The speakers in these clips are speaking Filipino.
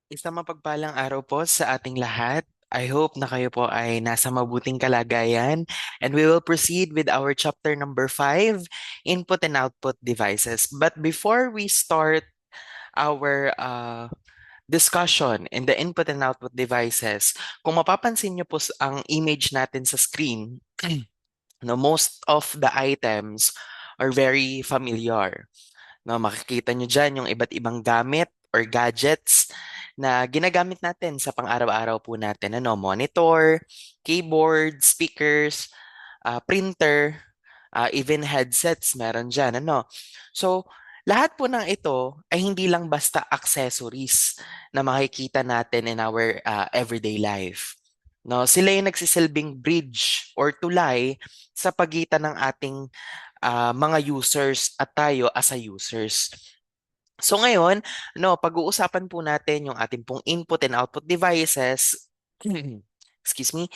Isang mapagpalang araw po sa ating lahat. I hope na kayo po ay nasa mabuting kalagayan. And we will proceed with our chapter number 5, Input and Output Devices. But before we start our discussion in the input and output devices, kung mapapansin niyo po ang image natin sa screen, no, most of the items are very familiar. No, makikita nyo dyan yung iba't ibang gamit or gadgets na ginagamit natin sa pang-araw-araw po natin. Ano, monitor, keyboard, speakers, printer, even headsets meron dyan. Ano? So, lahat po ng ito ay hindi lang basta accessories na makikita natin in our everyday life. No, sila yung nagsisilbing bridge or tulay sa pagitan ng ating mga users at tayo as a users. So ngayon, no, pag-uusapan po natin yung ating pong input and output devices. Excuse me,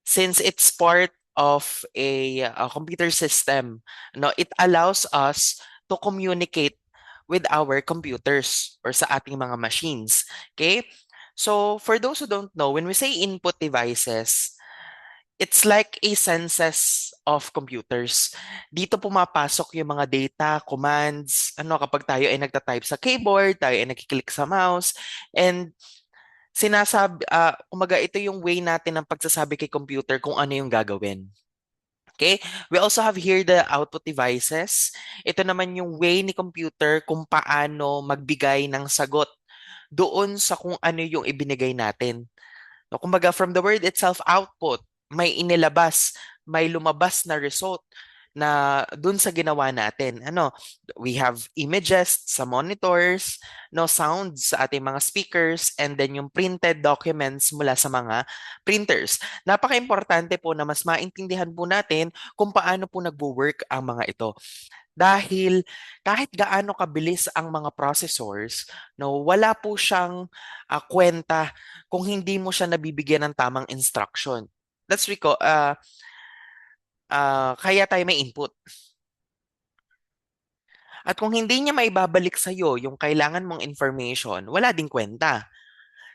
since it's part of a computer system, no, it allows us to communicate with our computers or sa ating mga machines. Okay? So for those who don't know, when we say input devices, it's like a census of computers. Dito pumapasok yung mga data, commands, ano kapag tayo ay nagta-type sa keyboard, tayo ay nagkiklik sa mouse, and umaga ito yung way natin ng pagsasabi kay computer kung ano yung gagawin. Okay? We also have here the output devices. Ito naman yung way ni computer kung paano magbigay ng sagot doon sa kung ano yung ibinigay natin. No, kumbaga, from the word itself, output, may inilabas, may lumabas na result na dun sa ginawa natin. Ano, we have images sa monitors, no, sounds sa ating mga speakers, and then yung printed documents mula sa mga printers. Napaka-importante po na mas maintindihan po natin kung paano po nagwo-work ang mga ito. Dahil kahit gaano kabilis ang mga processors, no, wala po siyang kwenta kung hindi mo siya nabibigyan ng tamang instruction. Kaya tayo may input. At kung hindi niya maibabalik sa'yo yung kailangan mong information, wala ding kwenta.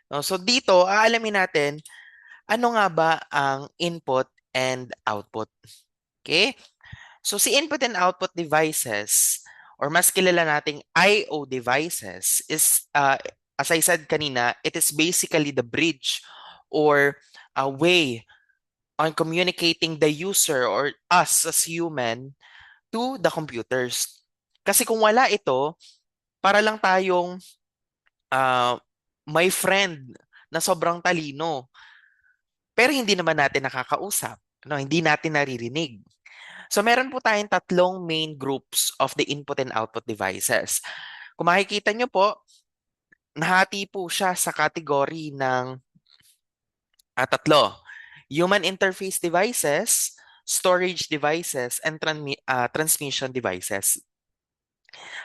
No? So dito, aalamin natin, ano nga ba ang input and output? Okay? So si input and output devices, or mas kilala nating I/O devices, is, as I said kanina, it is basically the bridge or a way on communicating the user or us as human to the computers. Kasi kung wala ito, para lang tayong uh, my friend na sobrang talino, pero hindi naman natin nakakausap. No, hindi natin naririnig. So meron po tayong tatlong main groups of the input and output devices. Kung makikita nyo po, nahati po siya sa category ng tatlo. Human interface devices, storage devices, and transmission devices.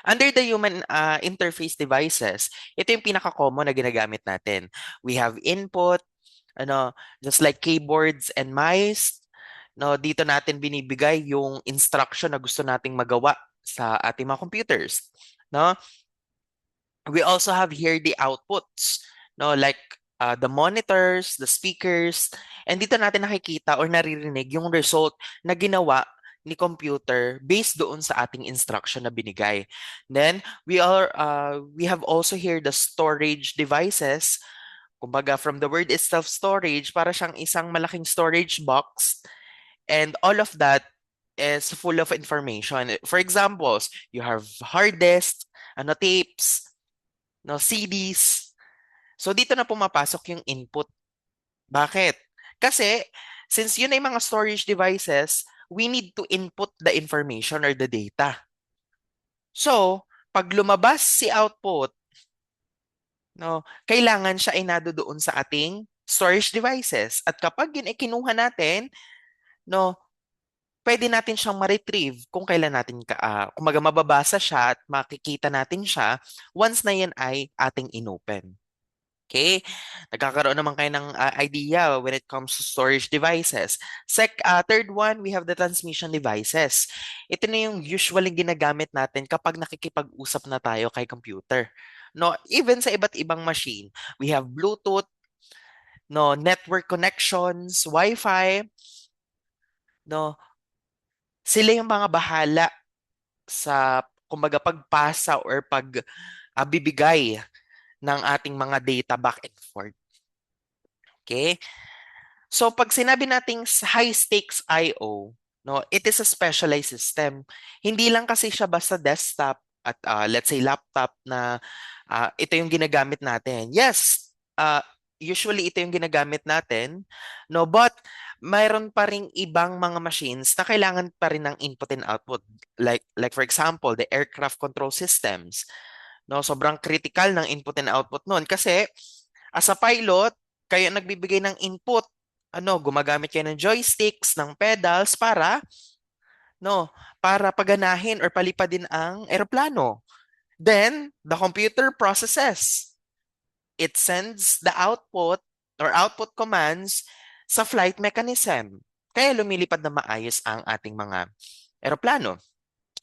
Under the human interface devices, ito yung pinaka-common na ginagamit natin. We have input, ano, just like keyboards and mice. No, dito natin binibigay yung instruction na gusto nating magawa sa ating mga computers. No? We also have here the outputs, no, like the monitors, the speakers, and dito natin nakikita or naririnig yung result na ginawa ni computer based doon sa ating instruction na binigay. Then we have also here the storage devices. Kumbaga from the word itself storage, para siyang isang malaking storage box, and all of that is full of information. For examples, you have hard disk, ano, tapes, no, CDs. So dito na pumapasok yung input. Bakit? Kasi since yun ay mga storage devices, we need to input the information or the data. So, pag lumabas si output, no, kailangan siya ay doon sa ating storage devices. At kapag yun ay kinuha natin, no, pwede natin siyang ma-retrieve kung kailan natin kumaga mababasa siya at makikita natin siya once na yan ay ating inopen. Okay? Nagkakaroon naman kayo ng idea when it comes to storage devices. Third one, we have the transmission devices. Ito na yung usually ginagamit natin kapag nakikipag-usap na tayo kay computer. No, even sa iba't ibang machine, we have Bluetooth, no, network connections, Wi-Fi, no. Sila yung mga bahala sa kumbaga pagpasa or bibigay ng ating mga data back and forth. Okay? So pag sinabi nating high stakes IO, no, it is a specialized system. Hindi lang kasi siya basta desktop at let's say laptop na ito yung ginagamit natin. Yes, usually ito yung ginagamit natin, no, but mayroon pa ring ibang mga machines na kailangan pa rin ng input and output. Like for example, the aircraft control systems. No, sobrang critical ng input and output noon kasi as a pilot, kayo ang nagbibigay ng input. Ano, gumagamit kayo ng joysticks, ng pedals para no, para paganahin or palipadin ang eroplano. Then, the computer processes. It sends the output or output commands sa flight mechanism. Kaya lumilipad na maayos ang ating mga eroplano.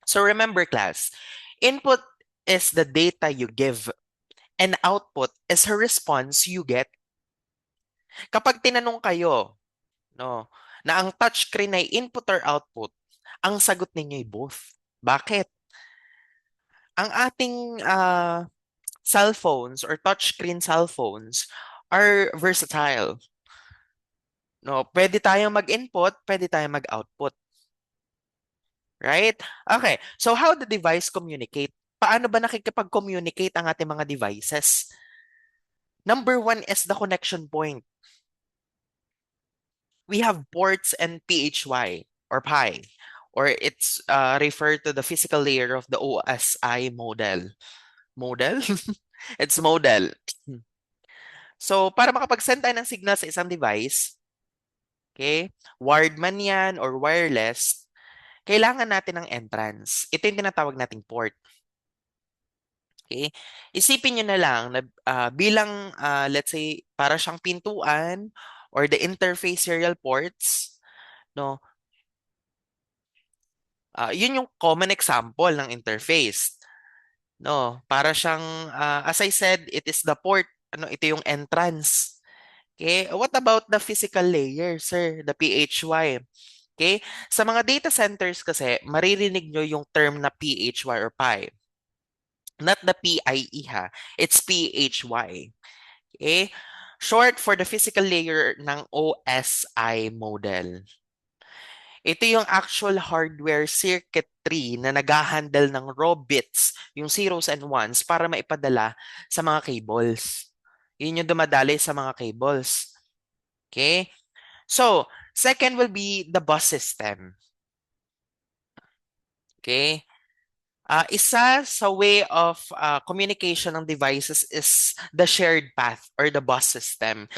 So remember class, input is the data you give and output is a response you get. Kapag tinanong kayo, no, na ang touchscreen ay input or output, ang sagot ninyo ay both. Bakit? Ang ating cellphones or touchscreen cellphones are versatile. No, pwede tayong mag-input, pwede tayong mag-output, right? Okay, so how the device communicate? Paano ba nakikipag-communicate ang ating mga devices? Number one is the connection point. We have ports and PHY or pi, or it's referred to the physical layer of the OSI model. Model? It's model. So, para makapag-send tayo ng signal sa isang device, okay, wired man yan or wireless, kailangan natin ng entrance. Ito yung tinatawag nating port. Okay? Isipin nyo na lang na bilang, let's say, para siyang pintuan or the interface serial ports, no, yun yung common example ng interface. No, para siyang, as I said, it is the port. Ano, ito yung entrance. Okay, what about the physical layer, sir? The PHY. Okay, sa mga data centers kasi, maririnig nyo yung term na PHY or pi. Not the PIE ha. It's PHY. Okay, short for the physical layer ng OSI model. Ito yung actual hardware circuitry na nag-handle ng raw bits, yung zeros and ones, para maipadala sa mga cables. Yun yung dumadali sa mga cables. Okay? So, second will be the bus system. Okay? Isa sa way of communication ng devices is the shared path or the bus system.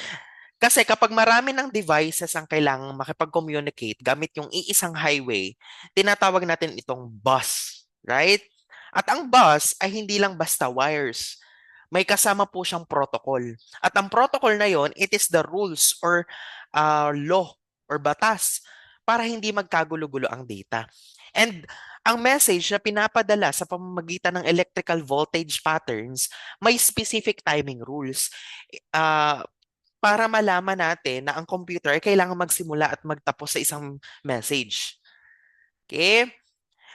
Kasi kapag marami ng devices ang kailangang makipag-communicate gamit yung iisang highway, tinatawag natin itong bus, right? At ang bus ay hindi lang basta wires. May kasama po siyang protocol. At ang protocol na yon, it is the rules or law or batas para hindi magkagulo-gulo ang data. And ang message na pinapadala sa pamamagitan ng electrical voltage patterns, may specific timing rules. Uh, para malaman natin na ang computer ay kailangan magsimula at magtapos sa isang message. Okay?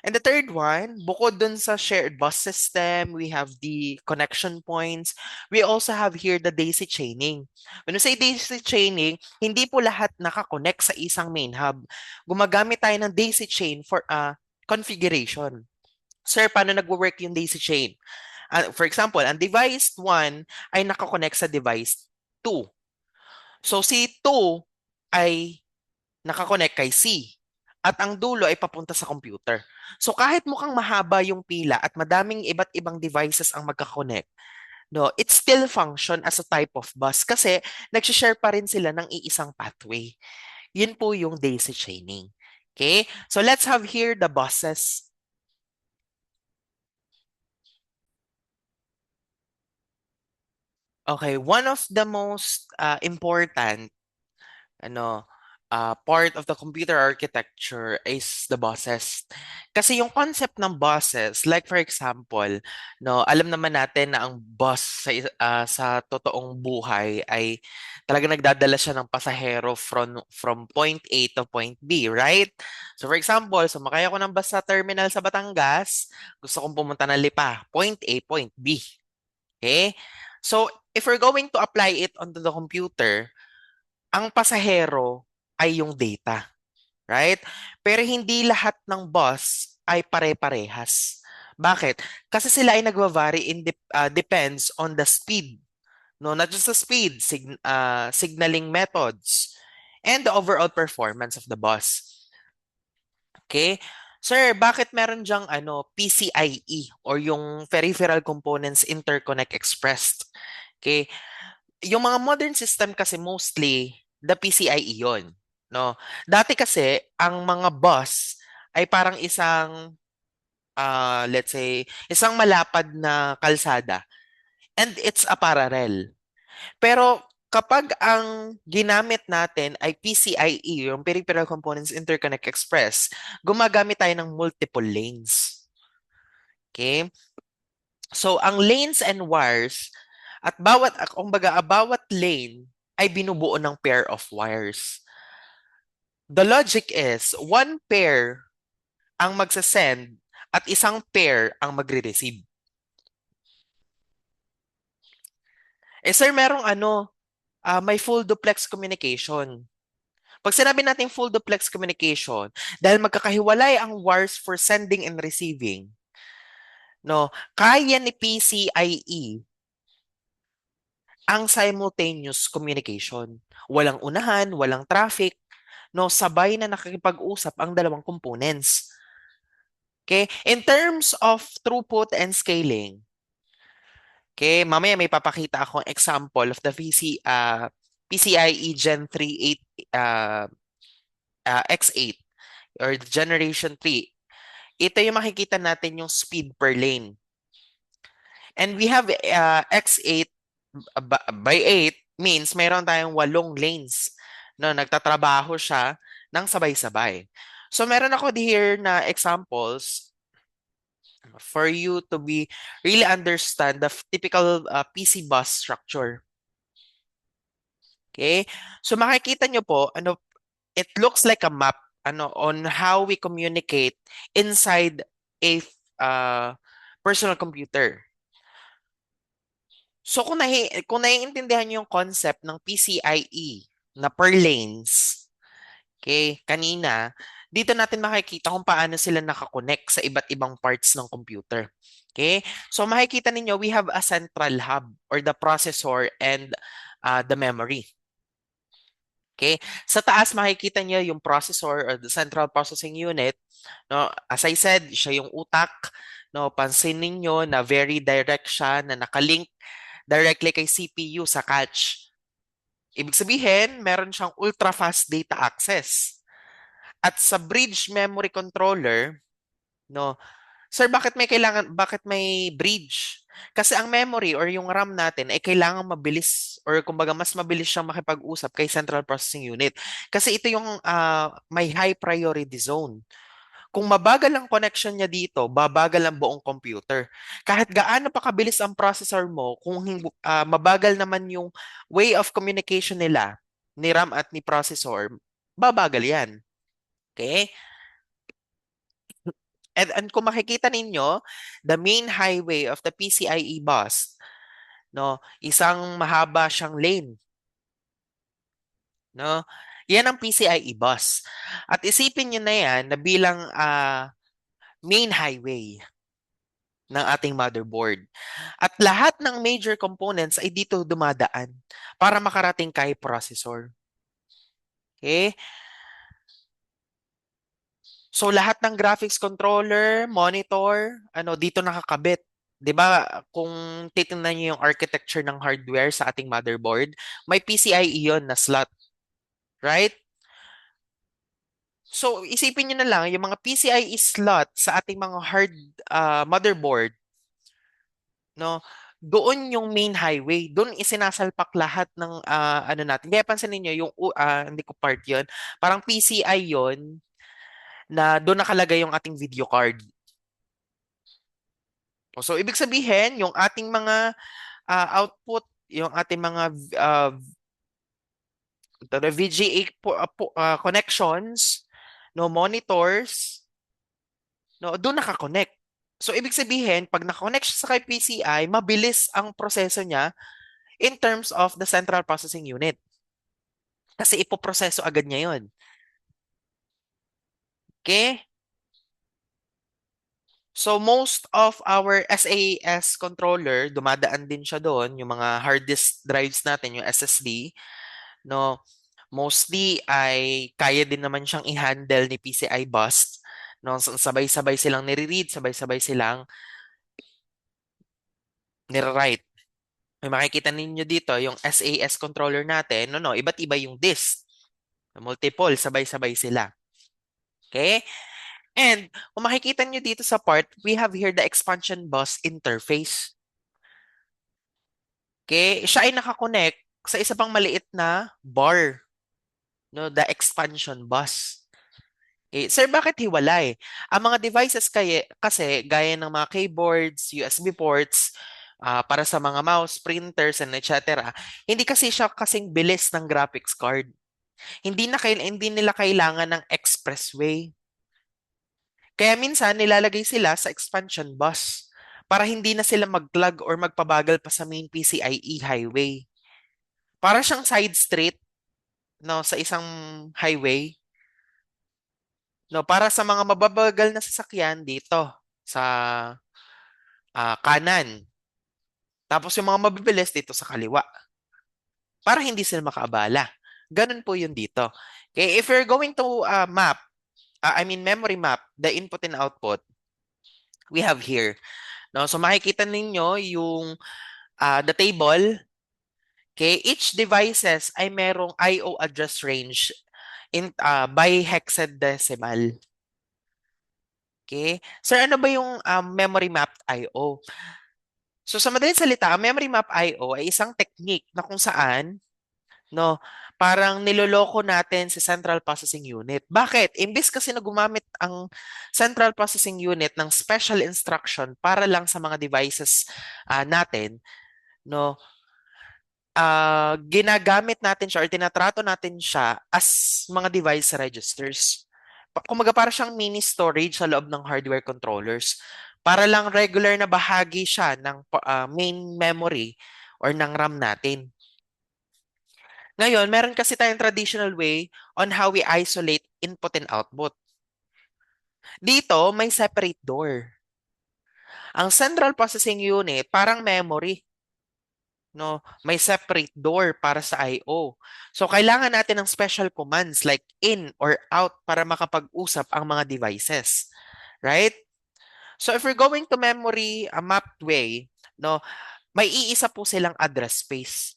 And the third one, bukod dun sa shared bus system, we have the connection points. We also have here the daisy chaining. When we say daisy chaining, hindi po lahat nakakonect sa isang main hub. Gumagamit tayo ng daisy chain for configuration. Sir, paano nagwo-work yung daisy chain? For example, ang device 1 ay nakakonect sa device 2. So si 2 ay nakakonect kay C at ang dulo ay papunta sa computer. So kahit mukhang mahaba yung pila at madaming iba't ibang devices ang magka-connect, no, it still function as a type of bus kasi nag-share pa rin sila ng iisang pathway. Yun po yung daisy chaining. Okay? So let's have here the buses. Okay, one of the most important ano, part of the computer architecture is the buses. Kasi yung concept ng buses, like for example, no, alam naman natin na ang bus sa totoong buhay ay talaga nagdadala siya ng pasahero from point A to point B, right? So for example, sumakay ako ng bus sa terminal sa Batangas, gusto kong pumunta ng Lipa, point A, point B. Okay? So if we're going to apply it onto the computer, ang pasahero ay yung data, right? Pero hindi lahat ng bus ay pare-parehas. Bakit? Kasi sila ay nagva-vary depends on the speed. No, not just the speed, signaling methods, and the overall performance of the bus. Okay? Sir, bakit meron diyang PCIe or yung Peripheral Components Interconnect Expressed? Okay? Yung mga modern system kasi mostly the PCIe yon, no? Dati kasi ang mga bus ay parang isang let's say isang malapad na kalsada and it's a parallel. Pero kapag ang ginamit natin ay PCIe, yung Peripheral Components Interconnect Express, gumagamit tayo ng multiple lanes. Okay? So ang lanes and wires at bawat lane ay binubuo ng pair of wires. The logic is one pair ang magsa-send at isang pair ang magre-receive. Eh sir, merong may full duplex communication. Pag sinabi natin full duplex communication, dahil magkakahiwalay ang wires for sending and receiving, no, kaya ni PCIe ang simultaneous communication. Walang unahan, walang traffic, no, sabay na nakikipag-usap ang dalawang components. Okay? In terms of throughput and scaling, okay, mamaya may papakita akong example of the PCIe Gen 3 8 X8 or Generation 3. Ito yung makikita natin yung speed per lane. And we have X8 by 8 means mayroon tayong 8 lanes. No, nagtatrabaho siya ng sabay-sabay. So meron ako here na examples for you to be really understand the typical PC bus structure. Okay? So makikita nyo po, it looks like a map on how we communicate inside a uh, personal computer. So kung naiintindihan niyo yung concept ng PCIe na per lanes, okay, kanina, dito natin makikita kung paano sila nakakonect sa iba't ibang parts ng computer. Okay? So makikita ninyo, we have a central hub or the processor and the memory. Okay? Sa taas makikita niyo yung processor or the central processing unit. No, as I said, siya yung utak. No, pansin niyo na very direct siya na nakalink directly kay CPU sa cache. Ibig sabihin, meron siyang ultra-fast data access. At sa bridge memory controller, no, sir, bakit may bridge? Kasi ang memory or yung RAM natin ay kailangan mabilis or kumbaga mas mabilis siyang makipag-usap kay Central Processing Unit. Kasi ito yung may high priority zone. Kung mabagal ang connection niya dito, babagal ang buong computer. Kahit gaano pa kabilis ang processor mo, kung mabagal naman yung way of communication nila, ni RAM at ni processor, babagal yan. Okay? And kung makikita ninyo, the main highway of the PCIe bus, no, isang mahaba siyang lane, no? Yan ang PCIe bus. At isipin niyo na yan na bilang main highway ng ating motherboard. At lahat ng major components ay dito dumadaan para makarating kay processor. Okay? So lahat ng graphics controller, monitor, dito nakakabit. 'Di ba? Kung titingnan niyo yung architecture ng hardware sa ating motherboard, may PCIe 'yon na slot, right? So isipin niyo na lang yung mga PCIe slot sa ating mga hard motherboard, no? doon yung main highway. Doon isinasalpak lahat ng ano natin. Kaya pansinin niyo yung hindi ko part 'yon. Parang PCI 'yon na doon nakalagay yung ating video card. So ibig sabihin, yung ating mga output, yung ating mga VGA connections, no monitors, no doon nakakonect. So ibig sabihin, pag nakakonect siya sa kay PCI, mabilis ang proseso niya in terms of the central processing unit. Kasi ipoproseso agad niya 'yon. Okay? So most of our SAS controller, dumadaan din siya doon, yung mga hard disk drives natin, yung SSD, no? Mostly ay kaya din naman siyang i-handle ni PCI bus. No, sabay-sabay silang nire-read, sabay-sabay silang nire-write. May makikita ninyo dito yung SAS controller natin, no, iba't iba yung disk. Multiple, sabay-sabay sila. Okay? And kung makikita nyo dito sa part, we have here the expansion bus interface. Okay? Siya ay nakakonect sa isa pang maliit na bar, no, the expansion bus. Sir, bakit hiwalay? Ang mga devices kasi gaya ng mga keyboards, USB ports, para sa mga mouse, printers, and etc. Hindi kasi siya kasing bilis ng graphics card. Hindi nila kailangan ng expressway. Kaya minsan nilalagay sila sa expansion bus para hindi na sila mag-clog or magpabagal pa sa main PCIe highway. Para siyang side street, no, sa isang highway, no, para sa mga mababagal na sasakyan dito sa kanan. Tapos yung mga mabibilis dito sa kaliwa para hindi sila makaabala. Ganun po yun dito. Okay, if you're going to memory map, the input and output, we have here. No, so makikita ninyo yung the table. Okay, each devices ay merong I/O address range by hexadecimal. Okay? Sir, ano ba yung memory mapped I/O? So sa madaling salita, ang memory map I/O ay isang technique na kung saan, no, parang niloloko natin sa central processing unit. Bakit? Imbis kasi na gumamit ang central processing unit ng special instruction para lang sa mga devices natin, no, ginagamit natin siya or tinatrato natin siya as mga device registers. Kumbaga para siyang mini storage sa loob ng hardware controllers. Para lang regular na bahagi siya ng main memory or ng RAM natin. Ngayon, meron kasi tayong traditional way on how we isolate input and output. Dito, may separate door. Ang central processing unit, parang memory. No, may separate door para sa I/O. So kailangan natin ng special commands like in or out para makapag-usap ang mga devices, right? So if we're going to memory a mapped way, no, may iisa po silang address space.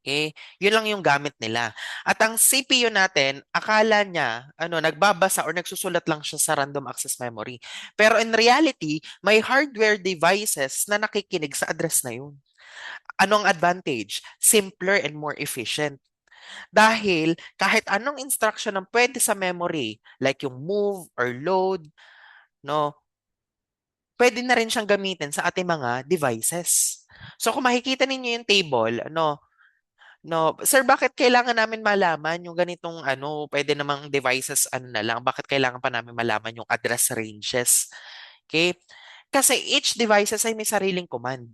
Okay? Yun lang yung gamit nila. At ang CPU natin, akala niya, nagbabasa or nagsusulat lang siya sa random access memory. Pero in reality, may hardware devices na nakikinig sa address na yun. Anong advantage? Simpler and more efficient. Dahil kahit anong instruction ang pwede sa memory, like yung move or load, no, pwede na rin siyang gamitin sa ating mga devices. So kung makikita ninyo yung table, no, sir, bakit kailangan namin malaman yung ganitong pwede namang devices na lang, bakit kailangan pa namin malaman yung address ranges? Okay? Kasi each devices ay may sariling command.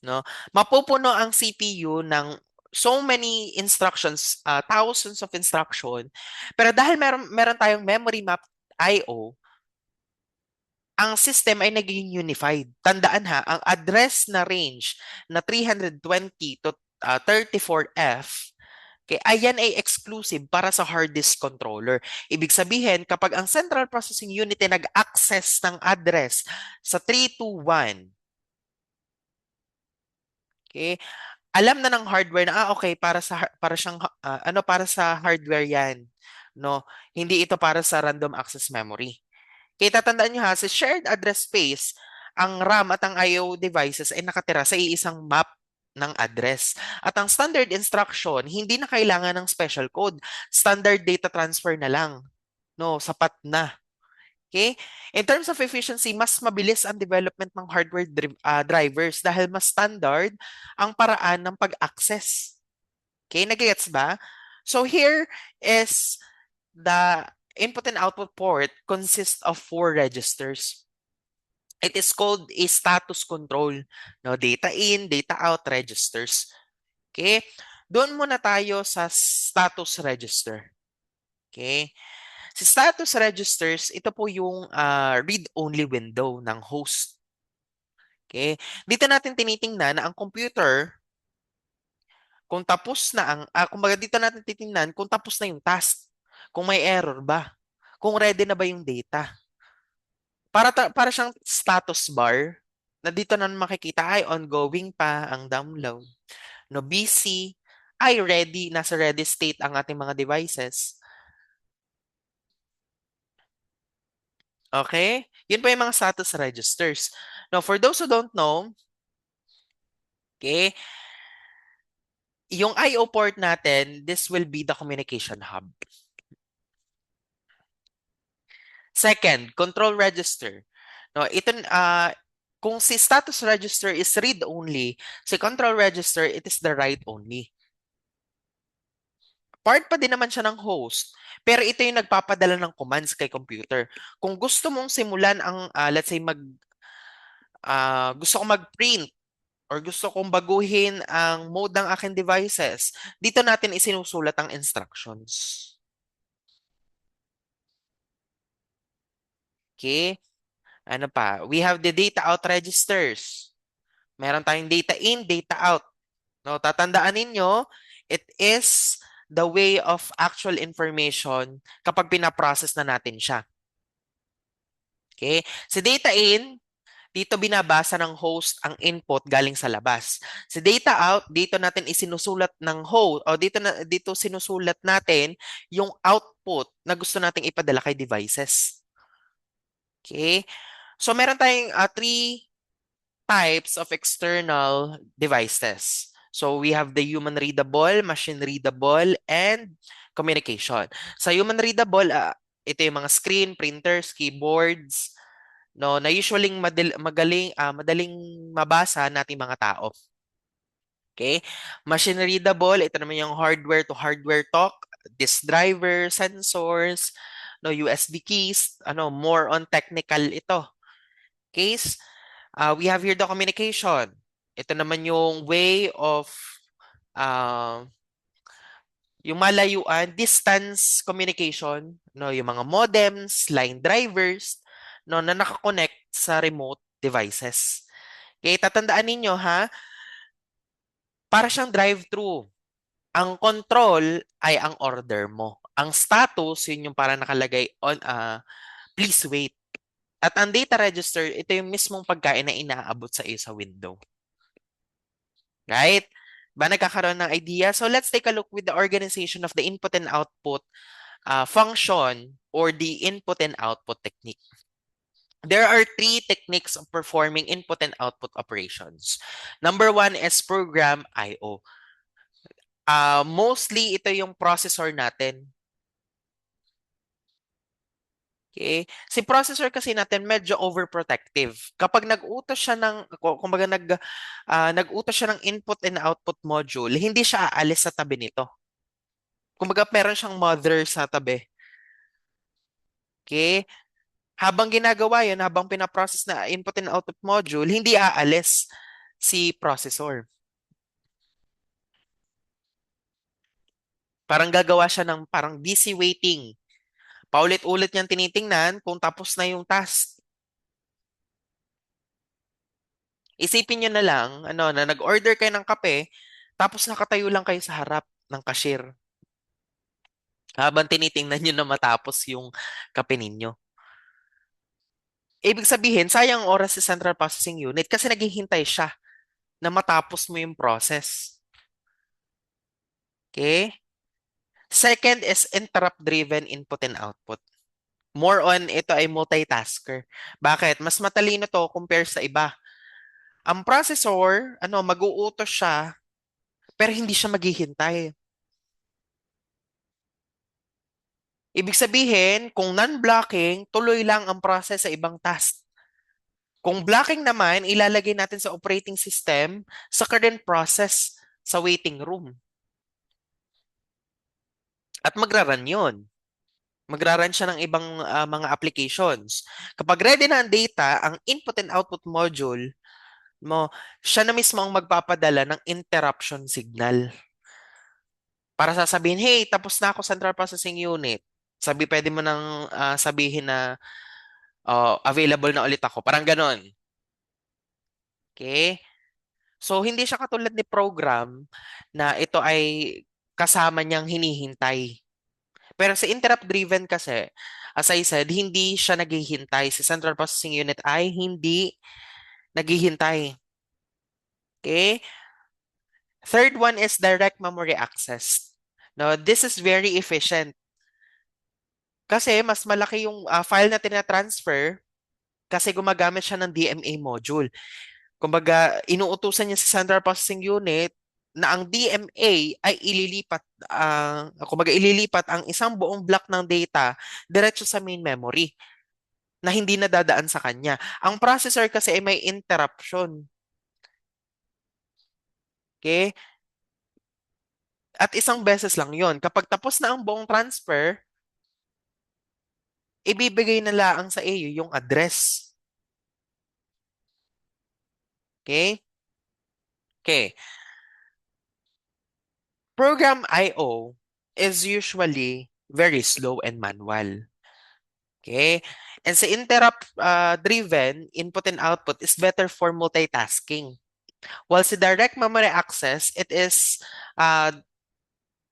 No? Mapupuno ang CPU ng so many instructions, thousands of instruction. Pero dahil meron tayong memory map I/O, ang system ay naging unified. Tandaan ha, ang address na range na 320 to 34F, okay, ayan ay exclusive para sa hard disk controller. Ibig sabihin, kapag ang central processing unit ay nag-access ng address sa 321, okay, alam na ng hardware na okay para sa hardware 'yan, no. Hindi ito para sa random access memory. Kaya tatandaan nyo ha, sa shared address space, ang RAM at ang I/O devices ay nakatira sa iisang map ng address. At ang standard instruction, hindi na kailangan ng special code. Standard data transfer na lang. No, sapat na. Okay? In terms of efficiency, mas mabilis ang development ng drivers dahil mas standard ang paraan ng pag-access. Okay, nagigets ba? So here is the input and output port consists of four registers. It is called a status control. No, data in, data out registers. Okay? Doon muna tayo sa status register. Okay? Si status registers, ito po yung read-only window ng host. Okay? Dito natin tinitingnan na ang computer, kung tapos na kumbaga dito natin titingnan kung tapos na yung task. Kung may error ba. Kung ready na ba yung data. Para siyang status bar na dito na makikita ay ongoing pa ang download. No, busy, ay ready, nasa ready state ang ating mga devices. Okay? Yun po yung mga status registers. Now, for those who don't know, okay, yung I/O port natin, this will be the communication hub. Second, control register. No, kung si status register is read only, si control register, it is the write only. Part pa din naman siya ng host, pero ito yung nagpapadala ng commands kay computer. Kung gusto mong simulan ang, let's say, gusto kong mag-print or gusto kong baguhin ang mode ng aking devices, dito natin isinusulat ang instructions. Okay? Ano pa? We have the data out registers. Meron tayong data in, data out. No, tatandaan ninyo, it is the way of actual information kapag pinaprocess na natin siya. Okay? Si data in, dito binabasa ng host ang input galing sa labas. Si data out, dito natin isinusulat ng host o dito sinusulat natin yung output na gusto nating ipadala kay devices. Okay? So meron tayong three types of external devices. So we have the human readable, machine readable, and communication. Sa human readable, ito yung mga screen, printers, keyboards, no, na usually madaling mabasa nating mga tao. Okay? Machine readable, ito naman yung hardware to hardware talk, disk driver, sensors, no, USB keys, more on technical ito. Case, we have here the communication. Ito naman yung way of uh, yung malayuan, distance communication, no, yung mga modems, line drivers, no, na nakakonect sa remote devices. Okay, tatandaan ninyo ha, para siyang drive-thru. Ang control ay ang order mo. Ang status, yun yung para nakalagay on, please wait. At ang data register, ito yung mismong pagkain na inaabot sa iyo sa window. Right? Ba nagkakaroon ng idea? So let's take a look with the organization of the input and output function or the input and output technique. There are three techniques of performing input and output operations. Number one is program I/O. Mostly ito yung processor natin. Okay? Si processor kasi natin medyo overprotective. Kapag nag-utos siya kumbaga nag-utos siya ng input and output module, hindi siya aalis sa tabi nito. Kumbaga meron siyang mother sa tabi. Okay? Habang ginagawa yun, habang pinaprocess na input and output module, hindi aalis si processor. Parang gagawa siya ng parang busy waiting. Paulit-ulit niyang tinitingnan kung tapos na yung task. Isipin niyo na lang, na nag-order kayo ng kape, tapos nakatayo lang kayo sa harap ng cashier. Habang tinitingnan niyo na matapos yung kape ninyo. Ibig sabihin, sayang oras sa Central Processing Unit kasi naghihintay siya na matapos mo yung process. Okay? Second is interrupt-driven input and output. More on ito ay multitasker. Bakit? Mas matalino to compare sa iba. Ang processor, mag-uutos siya, pero hindi siya maghihintay. Ibig sabihin, kung non-blocking, tuloy lang ang process sa ibang task. Kung blocking naman, ilalagay natin sa operating system sa current process sa waiting room. At magraran yun. Magraran siya ng ibang mga applications. Kapag ready na ang data, ang input and output module mo, siya na mismo ang magpapadala ng interruption signal. Para sasabihin, hey, tapos na ako Central Processing Unit. Pwede mo nang sabihin na available na ulit ako. Parang ganon. Okay? So, hindi siya katulad ni program na ito ay kasama niyang hinihintay. Pero sa interrupt-driven kasi, as I said, hindi siya naghihintay. Si Central Processing Unit ay hindi naghihintay. Okay? Third one is direct memory access. Now, this is very efficient. Kasi mas malaki yung file na tina-transfer kasi gumagamit siya ng DMA module. Kumbaga, inuutusan niya sa Central Processing Unit na ang DMA ay ililipat ang isang buong block ng data diretso sa main memory na hindi nadadaan sa kanya. Ang processor kasi ay may interruption. Okay? At isang beses lang yon. Kapag tapos na ang buong transfer, ibibigay na lang sa iyo yung address. Okay? Okay. Program I/O is usually very slow and manual. Okay? And sa interrupt driven, input and output is better for multitasking. While sa direct memory access, it is uh,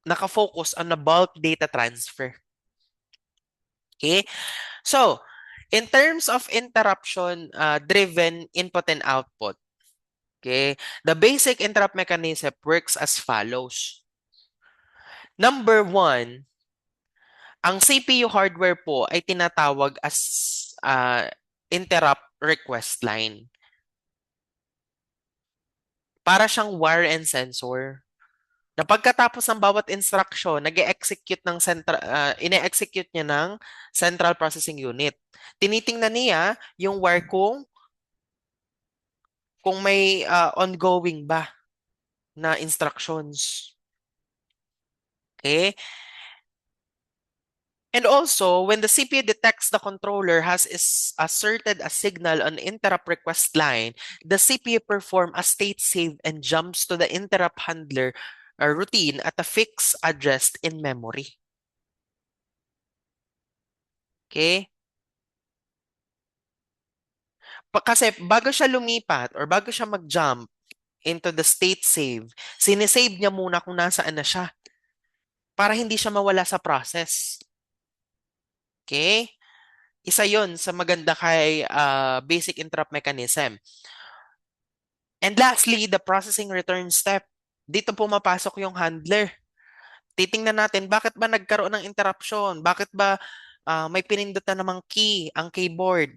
nakafocus on the bulk data transfer. Okay? So, in terms of interruption driven input and output, okay, the basic interrupt mechanism works as follows. Number one, ang CPU hardware po ay tinatawag as interrupt request line. Para siyang wire and sensor. Na pagkatapos ng bawat instruction, nag-execute ine-execute niya ng Central Processing Unit. Tinitingnan niya yung wire kung may ongoing ba na instructions. Okay? And also, when the CPU detects the controller has asserted a signal on interrupt request line, the CPU perform a state save and jumps to the interrupt handler routine at a fixed address in memory. Okay? Kasi bago siya lumipat or bago siya mag-jump into the state save, sinesave niya muna kung nasaan na siya para hindi siya mawala sa process. Okay? Isa yon sa maganda kay basic interrupt mechanism. And lastly, the processing return step. Dito pumapasok yung handler. Titingnan natin, bakit ba nagkaroon ng interruption? Bakit ba may pinindot na namang key ang keyboard?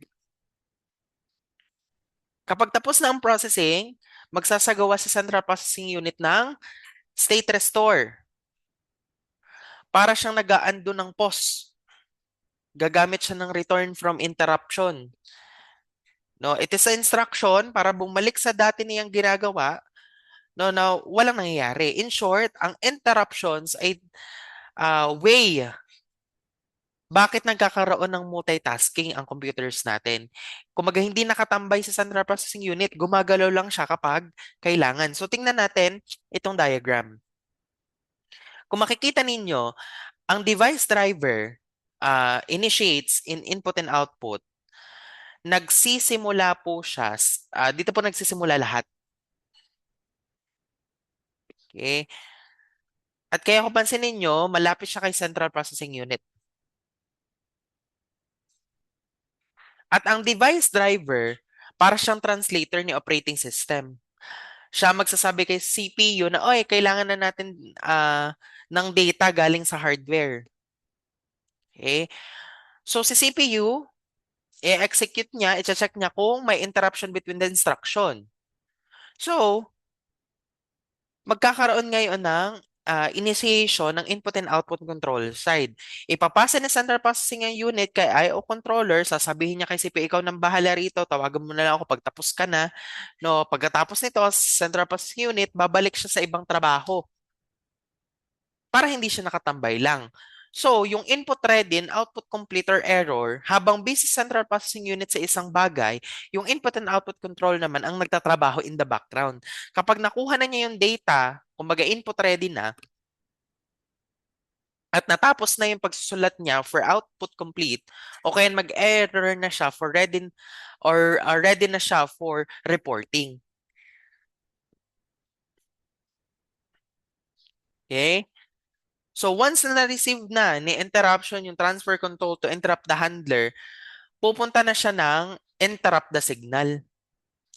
Kapag tapos na ang processing, magsasagawa sa Central Processing Unit ng state restore. Para siyang nag-a-undo ng pause. Gagamit siya ng return from interruption. No, it is an instruction para bumalik sa dati niyang ginagawa. No, no, walang nangyayari. In short, ang interruptions ay way bakit nagkakaroon ng multitasking ang computers natin. Kumaga hindi nakatambay sa Central Processing Unit, gumagalaw lang siya kapag kailangan. So tingnan natin itong diagram. Kung makikita ninyo, ang device driver initiates in input and output. Nagsisimula po siya, dito po nagsisimula lahat. Okay? At kaya kung pansinin nyo, malapit siya kay Central Processing Unit. At ang device driver, para siyang translator ni operating system. Siya magsasabi kay CPU na, oy, kailangan na natin ng data galing sa hardware. Okay? So si CPU, i-execute niya, i-check niya kung may interruption between the instruction. So, magkakaroon ngayon ng initiation ng input and output control side. Ipapasa ni Central Processing Unit kay I/O controller, sasabihin niya kay CPU, ikaw nang bahala rito, tawagan mo na lang ako pag tapos ka na. No, pagkatapos nito, Central Processing Unit, babalik siya sa ibang trabaho para hindi siya nakatambay lang. So, yung input ready and output complete or error, habang busy central processing unit sa isang bagay, yung input and output control naman ang nagtatrabaho in the background. Kapag nakuha na niya yung data, kumbaga input ready na, at natapos na yung pagsusulat niya for output complete, o kaya mag-error na siya for ready or ready na siya for reporting. Okay? So once na na-receive na ni interruption yung transfer control to interrupt the handler, pupunta na siya ng interrupt the signal.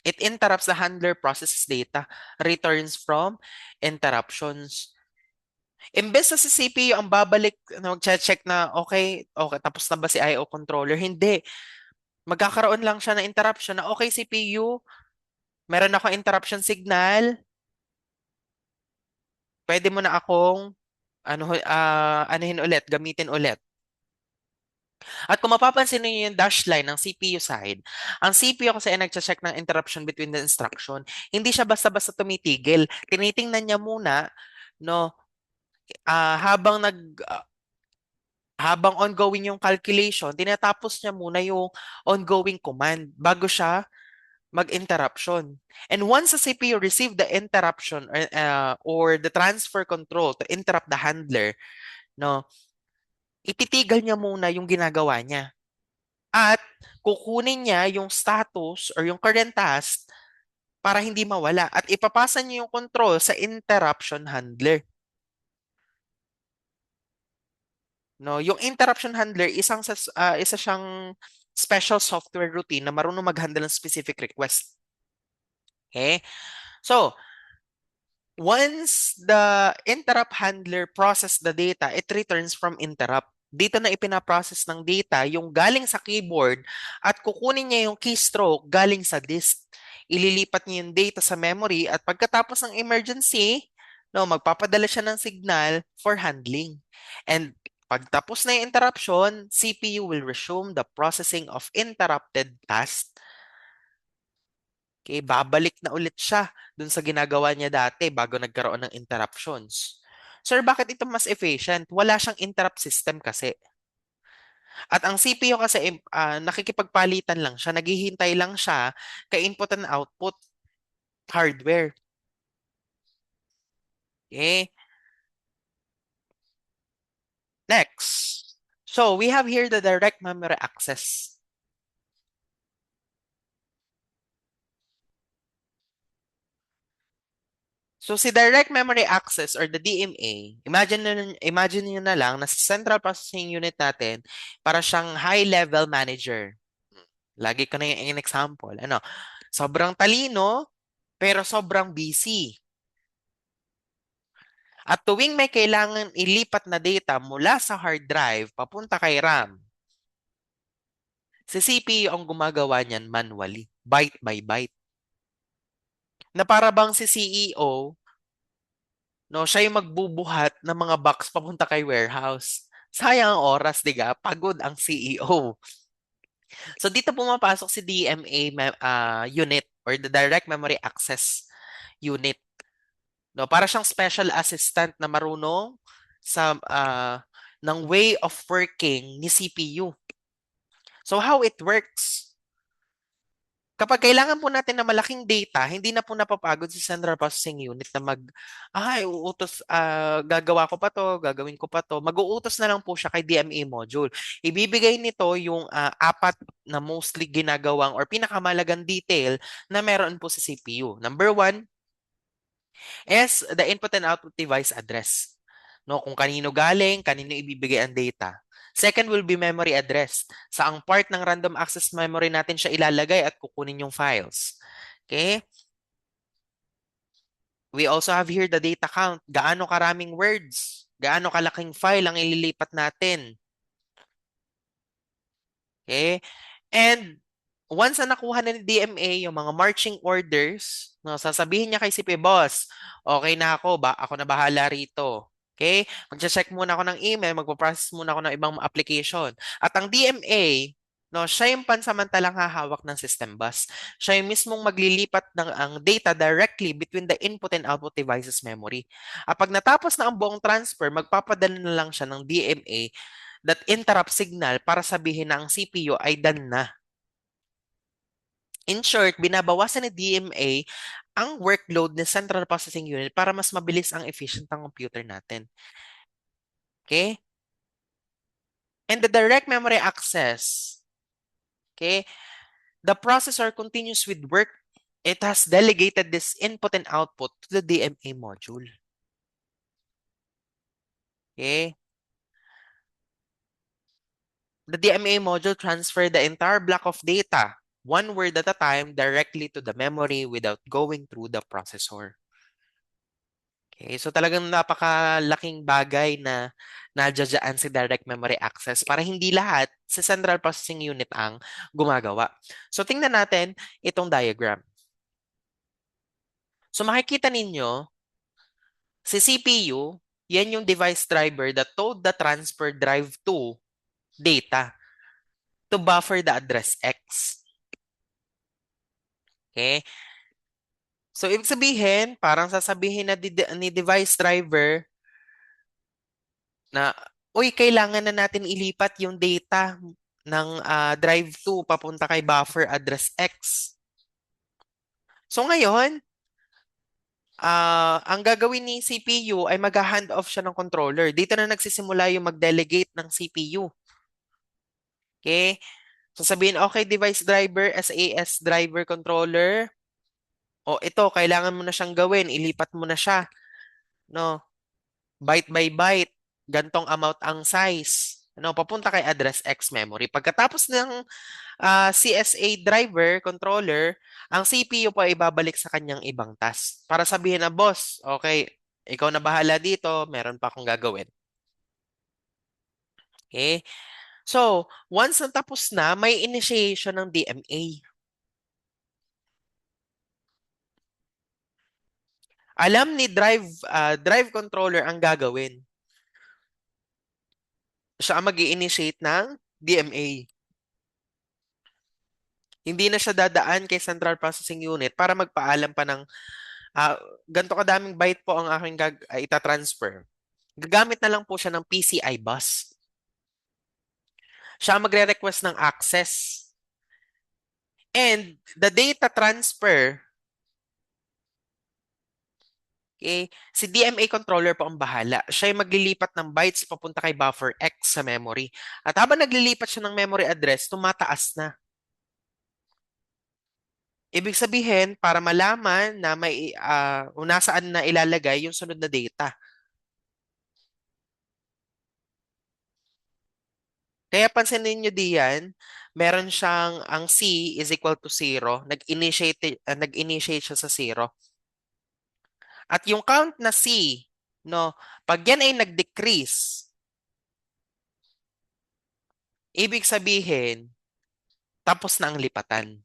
It interrupts the handler processes data, returns from interruptions. Imbes na si CPU ang babalik, mag-check na, okay, okay, tapos na ba si I/O controller? Hindi. Magkakaroon lang siya ng interruption na, okay, CPU, meron ako interruption signal, pwede mo na akong anuhin ulit, gamitin ulit. At kung mapapansin niyo yung dash line ng CPU side, ang CPU kasi ay nagche-check ng interruption between the instruction. Hindi siya basta-basta tumitigil. Tinitingnan niya muna, no, ah, habang nag ah, habang ongoing yung calculation, tinatapos niya muna yung ongoing command bago siya mag-interruption. And once the CPU receive the interruption or the transfer control to interrupt the handler, no, ititigal niya muna yung ginagawa niya. At kukunin niya yung status or yung current task para hindi mawala at ipapasa niya yung control sa interruption handler. No, yung interruption handler isa siyang special software routine na marunong mag-handle ng specific request. Okay? So, once the interrupt handler process the data, it returns from interrupt. Dito na ipinaprocess ng data yung galing sa keyboard at kukunin niya yung keystroke galing sa disk. Ililipat niya yung data sa memory at pagkatapos ng emergency, no, magpapadala siya ng signal for handling. And pagtapos na yung interruption, CPU will resume the processing of interrupted task. Okay, babalik na ulit siya dun sa ginagawa niya dati bago nagkaroon ng interruptions. Sir, bakit ito mas efficient? Wala siyang interrupt system kasi. At ang CPU kasi nakikipagpalitan lang siya, naghihintay lang siya kay input and output hardware. Okay, next. So we have here the direct memory access. So si direct memory access or the DMA, imagine niyo na lang na sa central processing unit natin para siyang high level manager. Lagi ko na yung example. Sobrang talino pero sobrang busy. At tuwing may kailangan ilipat na data mula sa hard drive papunta kay RAM, si CPU ang gumagawa niyan manually, byte by byte. Na para bang si CEO, no, siya yung magbubuhat ng mga box papunta kay warehouse. Sayang ang oras, diga? Pagod ang CEO. So dito pumapasok si DMA unit or the Direct Memory Access Unit. No, para siyang special assistant na marunong sa ng way of working ni CPU. So how it works? Kapag kailangan po natin ng malaking data, hindi na po napapagod si Central Processing Unit na gagawa ko pa to, gagawin ko pa to. Mag-uutos na lang po siya kay DMA module. Ibibigay nito yung apat na mostly ginagawang or pinakamalagang detail na meron po sa CPU. Number one is the input and output device address. No, kung kanino galing, kanino ibibigay ang data. Second will be memory address. Sa ang part ng random access memory natin siya ilalagay at kukunin yung files. Okay? We also have here the data count. Gaano karaming words? Gaano kalaking file ang ililipat natin? Okay? And once na nakuha na ni DMA yung mga marching orders, no, sasabihin niya kay CP, boss, okay na ako, ako na bahala rito. Okay? Magche-check muna ako ng email, magpo-process muna ako ng ibang application. At ang DMA, no, siya yung pansamantalang hahawak ng system bus. Siya yung mismong maglilipat ng ang data directly between the input and output devices memory. At pag natapos na ang buong transfer, magpapadala na lang siya ng DMA that interrupt signal para sabihin na ang CPU ay done na. In short, binabawasan ni DMA ang workload ng Central Processing Unit para mas mabilis ang efficient ng computer natin. Okay? And the direct memory access, okay? The processor continues with work. It has delegated this input and output to the DMA module. Okay? The DMA module transfer the entire block of data, one word at a time, directly to the memory without going through the processor. Okay, so talagang napakalaking bagay na nadyadyaan si direct memory access para hindi lahat sa central processing unit ang gumagawa. So tingnan natin itong diagram. So makikita ninyo, si CPU, yan yung device driver that told the transfer drive to data to buffer the address X. Okay? So ibig sabihin, parang sasabihin na ni device driver na, uy, kailangan na natin ilipat yung data ng drive 2 papunta kay buffer address X. So ngayon, ang gagawin ni CPU ay mag-hand off siya ng controller. Dito na nagsisimula yung mag-delegate ng CPU. Okay? So sabihin, okay, device driver, SAS driver controller. O ito, kailangan mo na siyang gawin. Ilipat mo na siya. No? Byte by byte. Gantong amount ang size. No, papunta kay address X memory. Pagkatapos ng CSA driver, controller, ang CPU po ay babalik sa kanyang ibang task. Para sabihin na, boss, okay, ikaw na bahala dito, meron pa akong gagawin. Okay? So, once natapos na, may initiation ng DMA. Alam ni drive controller ang gagawin. Siya ang mag-i-initiate ng DMA. Hindi na siya dadaan kay Central Processing Unit para magpaalam pa ng ganito kadaming byte po ang aking itatransfer. Gagamit na lang po siya ng PCI bus. Siya ang magre-request ng access. And the data transfer, okay, si DMA controller po ang bahala. Siya yung maglilipat ng bytes papunta kay buffer X sa memory. At habang naglilipat siya ng memory address, tumataas na. Ibig sabihin, para malaman na may kung nasaan na ilalagay yung sunod na data. Kaya pansinin nyo diyan, meron siyang ang C is equal to 0. Nag-initiate siya sa 0. At yung count na C, no, pag yan ay nag-decrease, ibig sabihin, tapos na ang lipatan.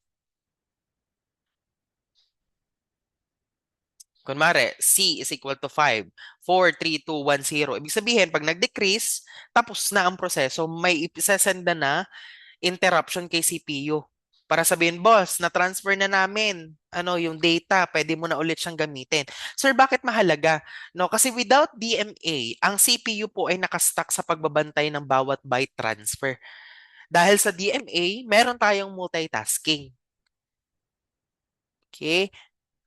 Kunwari, C is equal to 5. 4, 3, 2, 1, 0. Ibig sabihin, pag nag-decrease, tapos na ang proseso, may isasenda na interruption kay CPU. Para sabihin, boss, na-transfer na namin yung data, pwede mo na ulit siyang gamitin. Sir, bakit mahalaga? No, kasi without DMA, ang CPU po ay nakastuck sa pagbabantay ng bawat byte transfer. Dahil sa DMA, meron tayong multitasking. Okay?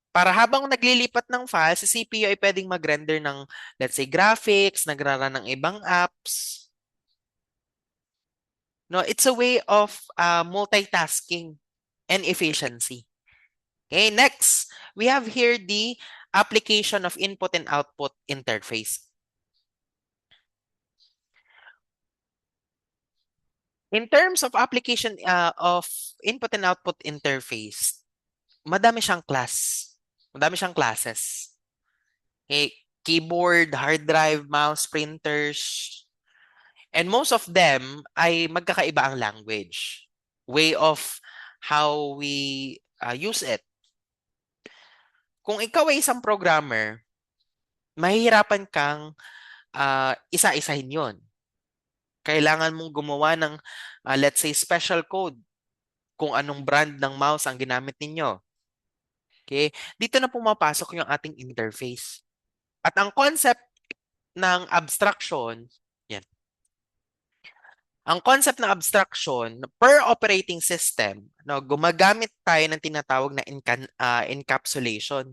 Para habang naglilipat ng file, si CPU ay pwedeng mag-render ng, let's say, graphics, nagrara ng ibang apps. No, it's a way of multitasking and efficiency. Okay, next, we have here the application of input and output interface. In terms of application of input and output interface, madami siyang class. Madami siyang classes. Okay, keyboard, hard drive, mouse, printers, and most of them ay magkakaiba ang language. way of how we use it. Kung ikaw ay isang programmer, mahihirapan kang isa-isahin yon. Kailangan mong gumawa ng, let's say, special code kung anong brand ng mouse ang ginamit ninyo. Okay? Dito na pumapasok yung ating interface. At ang concept ng abstraction, yan. Ang concept ng abstraction, per operating system, no, gumagamit tayo ng tinatawag na encapsulation.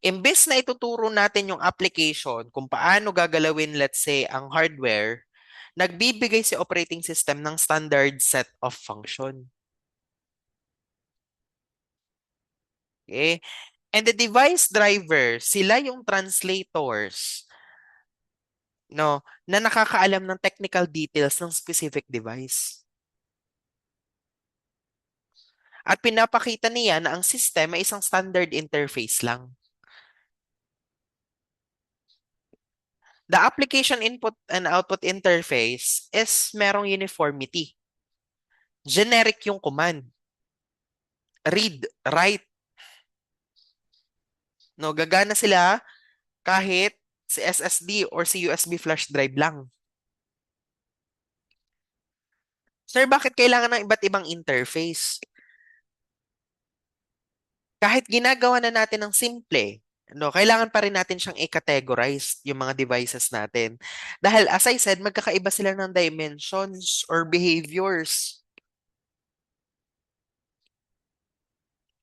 Imbes na ituturo natin yung application kung paano gagalawin, let's say, ang hardware, nagbibigay si operating system ng standard set of function. Okay? And the device driver, sila yung translators, no, na nakakaalam ng technical details ng specific device. At pinapakita niya na ang system ay isang standard interface lang. The application input and output interface is merong uniformity. Generic yung command. Read, write. No, gagana sila kahit si SSD or si USB flash drive lang. Sir, bakit kailangan ng iba't ibang interface? Kahit ginagawa na natin ng simple, no, kailangan pa rin natin siyang i-categorize yung mga devices natin. Dahil as I said, magkakaiba sila ng dimensions or behaviors.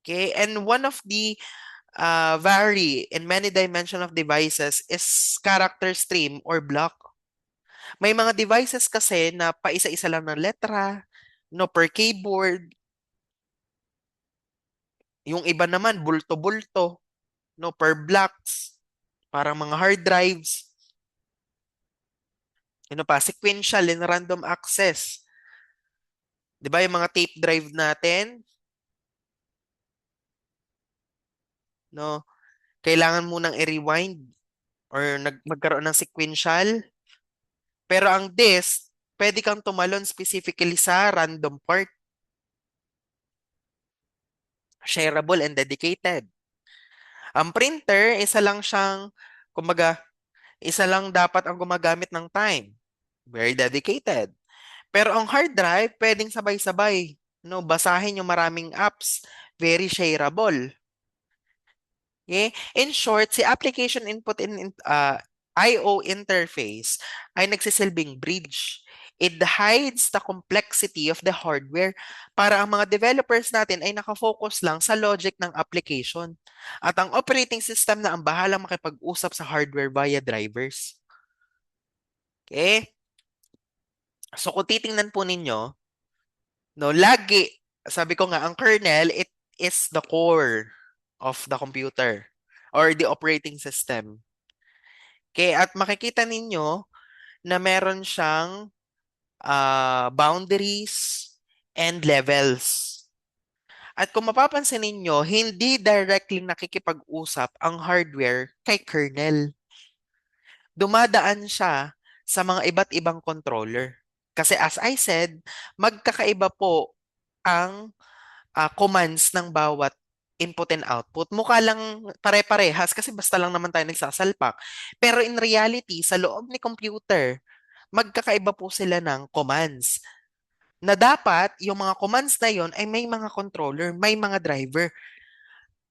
Okay? And one of the vary in many dimension of devices is character stream or block. May mga devices kasi na paisa-isa lang ng letra, no, per keyboard. Yung iba naman, bulto-bulto, no, per blocks, parang mga hard drives. Ano pa, sequential and random access. 'Di ba yung mga tape drive natin, no? Kailangan mo nang i-rewind or magkaroon ng sequential. Pero ang disk, pwede kang tumalon specifically sa random part, shareable and dedicated. Ang printer, isa lang siyang, kumbaga, isa lang dapat ang gumagamit ng time. Very dedicated. Pero ang hard drive, pwedeng sabay-sabay. No, basahin yung maraming apps. Very shareable. Okay? In short, si application input in I/O interface ay nagsisilbing bridge. It hides the complexity of the hardware para ang mga developers natin ay nakafocus lang sa logic ng application. At ang operating system na ang bahalang makipag-usap sa hardware via drivers. Okay? So kung titingnan po ninyo, no, lagi, sabi ko nga, ang kernel, it is the core of the computer or the operating system. Okay, at makikita ninyo na meron siyang boundaries and levels. At kung mapapansin ninyo, hindi directly nakikipag-usap ang hardware kay kernel. Dumadaan siya sa mga iba't ibang controller. Kasi as I said, magkakaiba po ang commands ng bawat input and output. Mukha lang pare-parehas kasi basta lang naman tayo nagsasalpak. Pero in reality, sa loob ni computer, magkakaiba po sila ng commands. Na dapat, yung mga commands na yon ay may mga controller, may mga driver.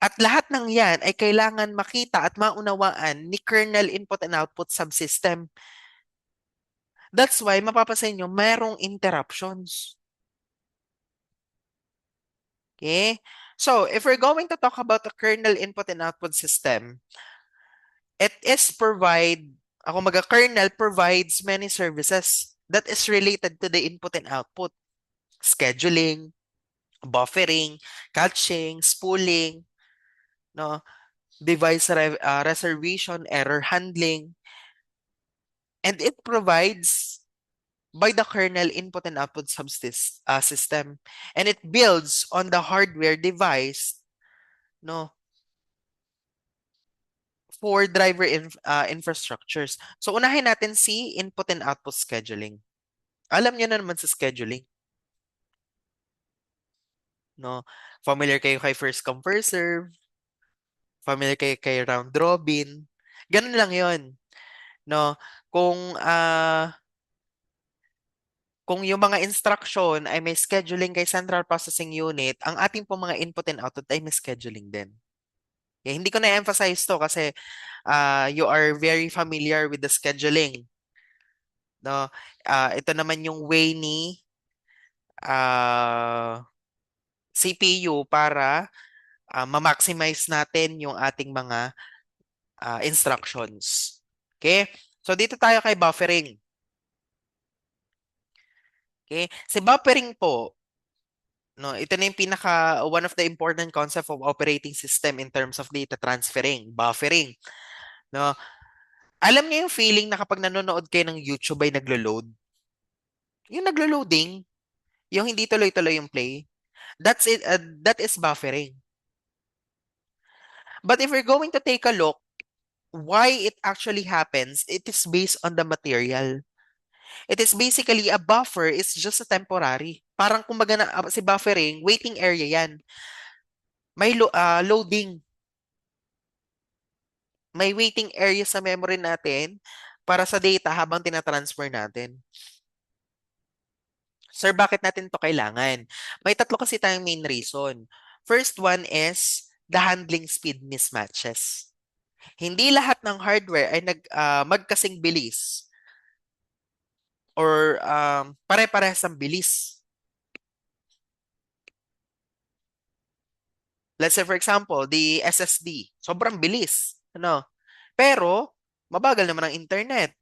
At lahat ng yan ay kailangan makita at maunawaan ni kernel input and output subsystem. That's why, mapapansin nyo, mayroong interruptions. Okay? So, if we're going to talk about the kernel input and output system, it is kernel provides many services that is related to the input and output. Scheduling, buffering, caching, spooling, no, reservation, error handling, and it provides by the kernel input and output system, and it builds on the hardware device, no, for driver infrastructures. So unahin natin si input and output scheduling. Alam niyo na naman sa scheduling. no? Familiar kayo kay first come, first serve, familiar kayo kay round robin. Ganun lang 'yon, no? Kung kung yung mga instruction ay may scheduling kay Central Processing Unit, ang ating po mga input and output ay may scheduling din. Okay, hindi ko na-emphasize to kasi you are very familiar with the scheduling. No? Ito naman yung way ni ah, CPU para ma-maximize natin yung ating mga instructions. Okay? So dito tayo kay buffering. Okay? Si buffering po, no, ito na yung pinaka one of the important concept of operating system in terms of data transferring, buffering. No? Alam niyo yung feeling na kapag nanonood kayo ng YouTube ay naglo-load? Yung naglo-loading, yung hindi tuloy-tuloy yung play, that's it, that is buffering. But if we're going to take a look, why it actually happens, it is based on the material. It is basically a buffer is just a temporary. Parang kumbaga na, si buffering, waiting area yan. May loading. May waiting area sa memory natin para sa data habang tinatransfer natin. Sir, bakit natin to kailangan? May tatlo kasi tayong main reason. First one is the handling speed mismatches. Hindi lahat ng hardware ay magkasing bilis or pare-parehas ang bilis. Let's say for example, the SSD, sobrang bilis, ano? Pero mabagal naman ang internet.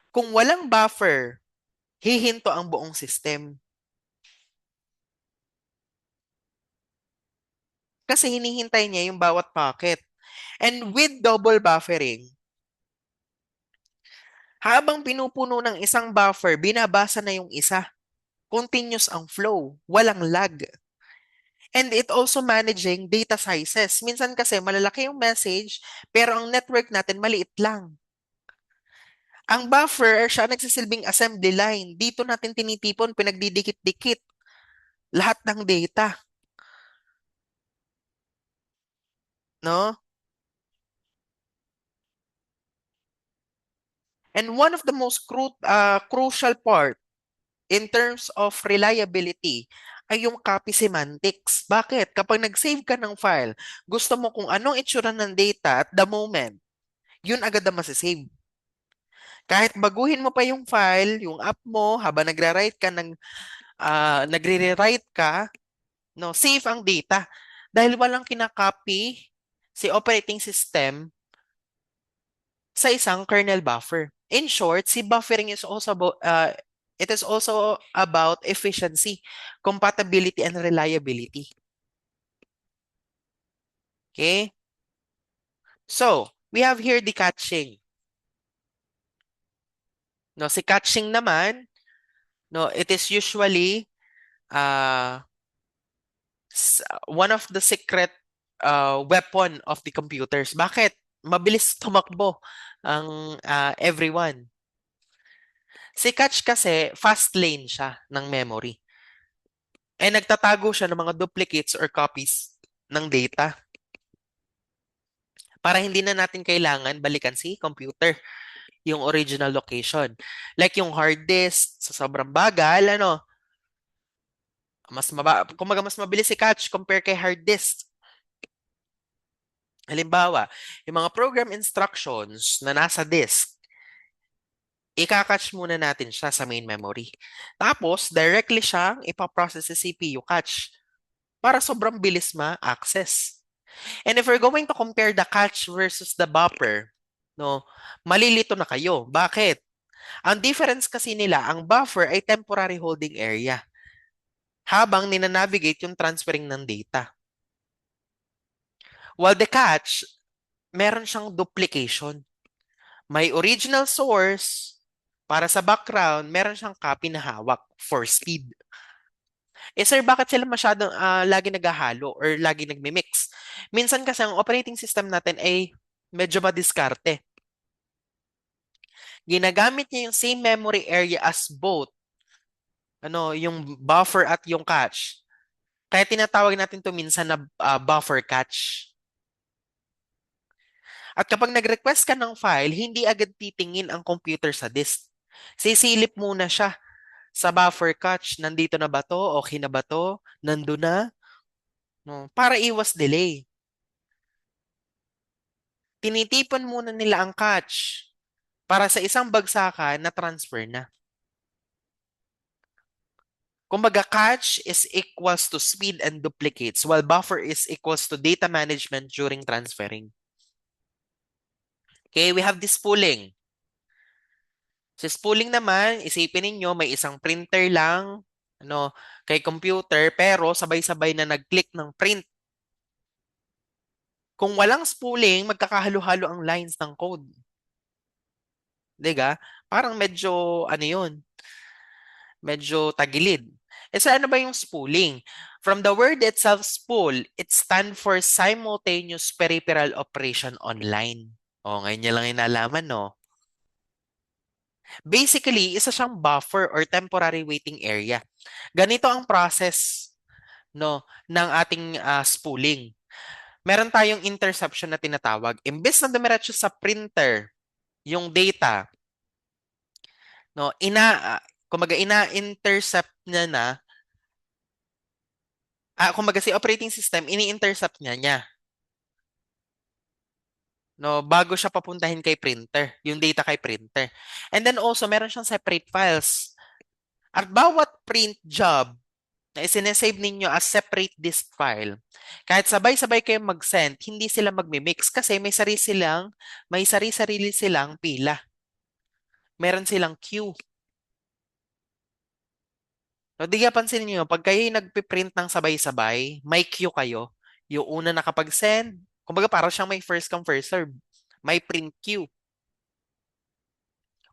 Kung walang buffer, hihinto ang buong system. Kasi hinihintay niya yung bawat packet. And with double buffering, habang pinupuno ng isang buffer, binabasa na yung isa. Continuous ang flow, walang lag. And it also managing data sizes. Minsan kasi malalaki yung message, pero ang network natin maliit lang. Ang buffer, siya nagsisilbing assembly line. Dito natin tinitipon, pinagdidikit-dikit lahat ng data. No? And one of the most crucial part in terms of reliability ay yung copy semantics. Bakit? Kapag nag-save ka ng file, gusto mo kung anong itsura ng data at the moment, yun agad ang masisave. Kahit baguhin mo pa yung file, yung app mo, habang nagre-rewrite ka, no, safe ang data. Dahil walang kinakopy si operating system sa isang kernel buffer. In short, si buffering is also it is also about efficiency, compatibility, and reliability. Okay? So, we have here the caching. No, si caching naman, no, it is usually uh, one of the secret weapon of the computers. Bakit? Mabilis tumakbo ang everyone. Si Catch kasi, fast lane siya ng memory. Eh, nagtatago siya ng mga duplicates or copies ng data para hindi na natin kailangan balikan si computer, yung original location. Like yung hard disk, sa sobrang bagal, kumaga mas mabilis si Catch compare kay hard disk. Halimbawa, yung mga program instructions na nasa disk, ika-catch muna natin siya sa main memory. Tapos, directly siyang ipaprocess sa CPU catch para sobrang bilis ma-access. And if we're going to compare the catch versus the buffer, no, malilito na kayo. Bakit? Ang difference kasi nila, ang buffer ay temporary holding area habang ninanavigate yung transferring ng data. While the catch, meron siyang duplication. May original source, para sa background, meron siyang copy na hawak for speed. Eh sir, bakit sila masyadong lagi naghahalo or lagi nagmi-mix? Minsan kasi ang operating system natin ay medyo madiskarte. Ginagamit niya yung same memory area as both yung buffer at yung cache. Kaya tinatawag natin to minsan na buffer cache. At kapag nag-request ka ng file, hindi agad titingin ang computer sa disk. Sisilip muna siya sa buffer cache. Nandito na ba to? Okay na ba to? Nando na? No, para iwas delay. Tinitipon muna nila ang cache para sa isang bagsakan na transfer na. Kumbaga, cache is equals to speed and duplicates while buffer is equals to data management during transferring. Okay, we have this pooling. Sa spooling naman, isipin ninyo may isang printer lang ano, kay computer pero sabay-sabay na nag-click ng print. Kung walang spooling, magkakahalo-halo ang lines ng code. 'Di ba? Parang medyo ano 'yun, medyo tagilid. So ano ba yung spooling? From the word itself, spool, it stands for simultaneous peripheral operation online. Ngayon niya lang inalaman, no? Basically, isa siyang buffer or temporary waiting area. Ganito ang process, no, ng ating spooling. Meron tayong interception na tinatawag. Imbes na dumiretso sa printer yung data, no, kumbaga ina-intercept niya na, kumbaga si operating system, ini-intercept niya, no, bago siya papuntahin kay printer, yung data kay printer. And then also, meron siyang separate files. At bawat print job na isinesave ninyo as separate disk file, kahit sabay-sabay kayong mag-send, hindi sila magmi-mix kasi may sarili-sarili silang pila. Meron silang queue. No, di kaya pansin niyo, pag kayo nagpiprint ng sabay-sabay, may queue kayo. Yung una nakapag-send, kumbaga parang siyang may first come, first serve. May print queue.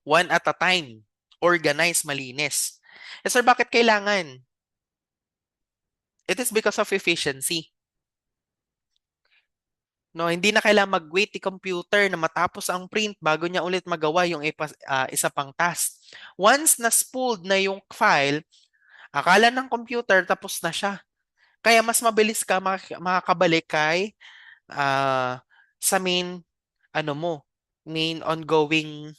One at a time. Organized, malinis. Sir, bakit kailangan? It is because of efficiency. No, hindi na kailangan mag-wait the computer na matapos ang print bago niya ulit magawa yung isa pang task. Once na-spooled na yung file, akala ng computer tapos na siya. Kaya mas mabilis ka makakabalik kay sa main main ongoing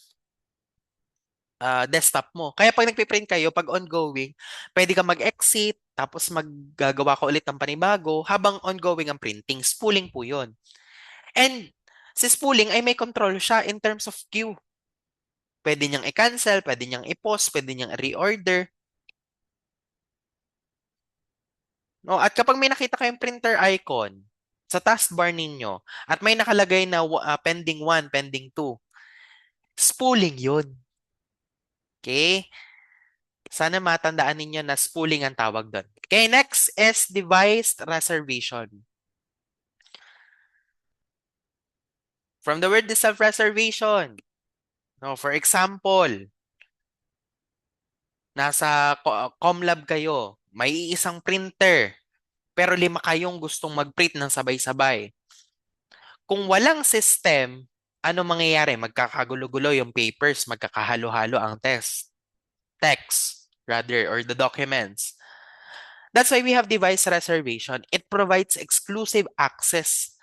desktop mo. Kaya pag nagpiprint kayo, pag ongoing, pwede ka mag-exit, tapos maggagawa ka ulit ng panibago habang ongoing ang printing. Spooling po yun. And si spooling ay may control siya in terms of queue. Pwede niyang i-cancel, pwede niyang i-pause, pwede niyang i-reorder. No, at kapag may nakita kayong printer icon sa taskbar ninyo at may nakalagay na pending 1, pending 2, spooling yun. Okay? Sana matandaan ninyo na spooling ang tawag doon. Okay, next is device reservation. From the word itself, reservation. No, for example, nasa ComLab kayo, may isang printer, pero 5 kayong gustong mag-print ng sabay-sabay. Kung walang system, ano mangyayari? Magkakagulo-gulo yung papers, magkakahalo-halo ang text, rather, or the documents. That's why we have device reservation. It provides exclusive access.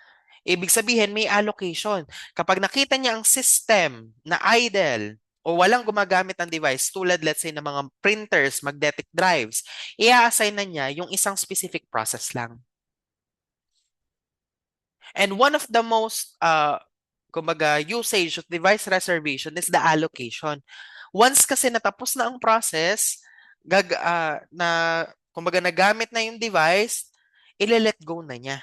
Ibig sabihin, may allocation. Kapag nakita niya ang system na idle o walang gumagamit ng device, tulad let's say ng mga printers, magnetic drives, i-assign na niya yung isang specific process lang. And one of the most kumbaga, usage of device reservation is the allocation. Once kasi natapos na ang process, kumbaga nagamit na yung device, ile-let go na niya.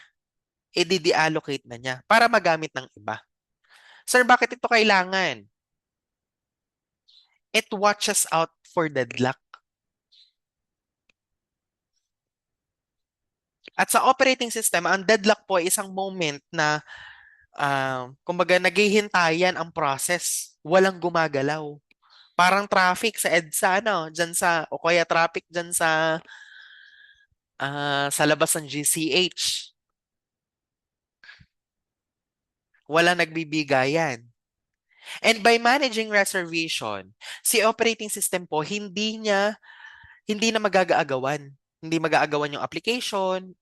I-de-allocate na niya para magamit ng iba. Sir, bakit ito kailangan? It watches out for deadlock. At sa operating system, ang deadlock po ay isang moment na kumbaga naghihintayan ang process. Walang gumagalaw. Parang traffic sa EDSA, o kaya traffic dyan sa labas ng GCH. Wala nagbibigayan. And by managing reservation, si operating system po, hindi na magagaagawan. Hindi mag-aagawan yung application